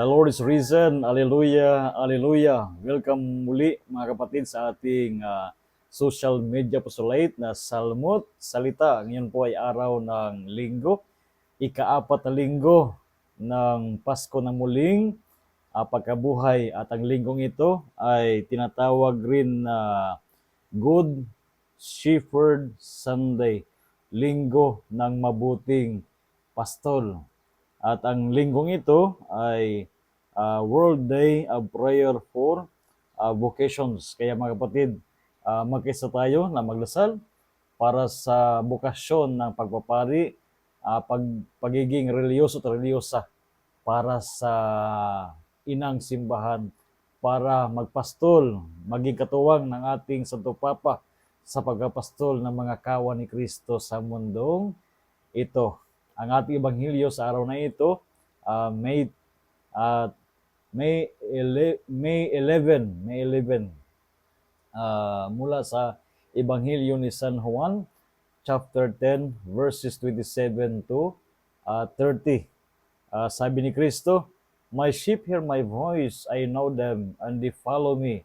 The Lord is risen. Hallelujah. Hallelujah. Welcome muli mga kapatid sa ating social media apostolate na Salmot Salita. Ngayon po ay araw ng linggo, ika-4 na linggo ng Pasko na muling pagkabuhay. At ang linggong ito ay tinatawag rin na Good Shepherd Sunday, linggo ng mabuting pastol. At ang linggong ito ay World Day of Prayer for Vocations. Kaya mga kapatid, magkaisa tayo na magdasal para sa bukasyon ng pagpapari, pagiging reliyoso at reliyosa para sa inang simbahan, para magpastol, maging katuwang ng ating Santo Papa sa pagpapastol ng mga kawan ni Kristo sa mundong ito. Ang ating ebanghelyo sa araw na ito, May uh, May 11 mula sa ebanghelyo ni San Juan chapter 10 verses 27 to 30. Sabi ni Kristo, "My sheep hear my voice, I know them, and they follow me.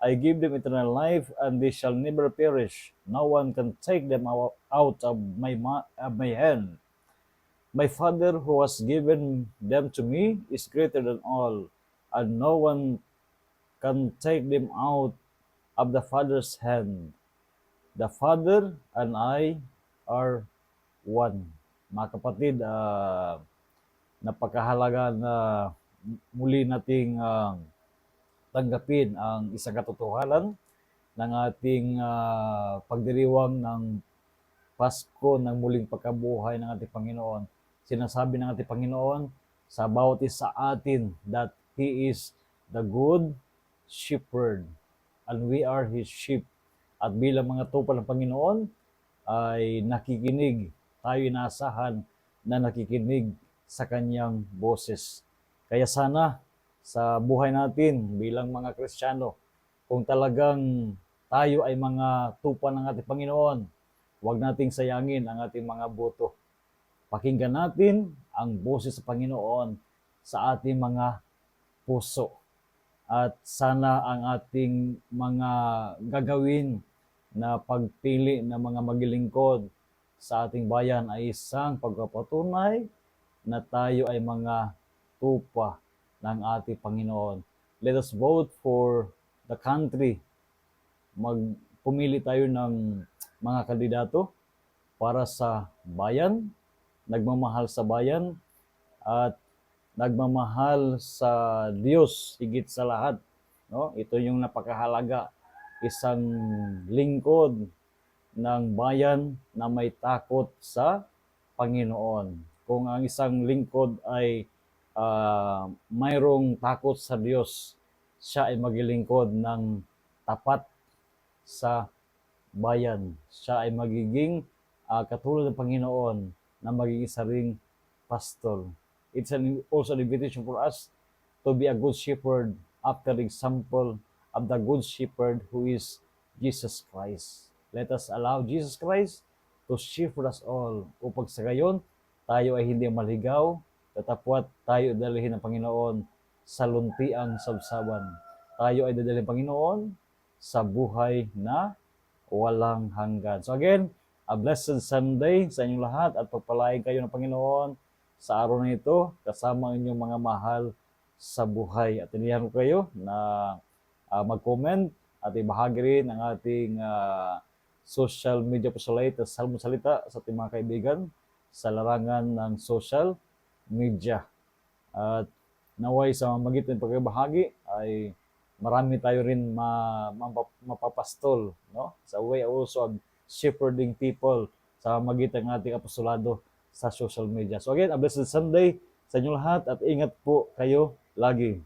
I give them eternal life, and they shall never perish. No one can take them out of my hand. My Father who has given them to me is greater than all, and no one can take them out of the Father's hand. The Father and I are one." Mga kapatid, napakahalaga na muli nating tanggapin ang isang katotohanan ng ating pagdiriwang ng Pasko ng muling pagkabuhay ng ating Panginoon. Sinasabi ng ating Panginoon sa bawat isa atin that He is the good shepherd and we are His sheep. At bilang mga tupa ng Panginoon ay nakikinig, tayo inaasahan na nakikinig sa Kanyang boses. Kaya sana sa buhay natin bilang mga Kristiyano, kung talagang tayo ay mga tupa ng ating Panginoon, huwag nating sayangin ang ating mga boto. Pakinggan natin ang boses sa Panginoon sa ating mga puso. At sana ang ating mga gagawin na pagpili ng mga maglilingkod sa ating bayan ay isang pagpapatunay na tayo ay mga tupa ng ating Panginoon. Let us vote for the country. Pumili tayo ng mga kandidato para sa bayan, nagmamahal sa bayan, at nagmamahal sa Diyos higit sa lahat. No? Ito yung napakahalaga, isang lingkod ng bayan na may takot sa Panginoon. Kung ang isang lingkod ay mayroong takot sa Diyos, siya ay maglilingkod ng tapat sa bayan. Siya ay magiging katulad ng Panginoon na magiging isa ring pastor. It's also an invitation for us to be a good shepherd after the example of the good shepherd who is Jesus Christ. Let us allow Jesus Christ to shepherd us all upang sa gayon tayo ay hindi maligaw, tatapwat tayo dalhin ng Panginoon sa luntiang sabsaban. Tayo ay dadalhin ng Panginoon sa buhay na walang hanggan. So again, a blessed Sunday sa inyong lahat at pagpalain kayo ng Panginoon sa araw na ito kasama ang inyong mga mahal sa buhay. At inihan ko kayo na mag-comment at ibahagi rin ang ating social media apostolate at Salmot Salita sa ating mga kaibigan sa larangan ng social media. At naway sa magitan ng pagbahagi ay marami tayo rin mapapastol, no? Sa way also of shepherding people sa magitan ng ating apostolado sa social media. So again, a blessed Sunday sa inyo lahat at ingat po kayo lagi.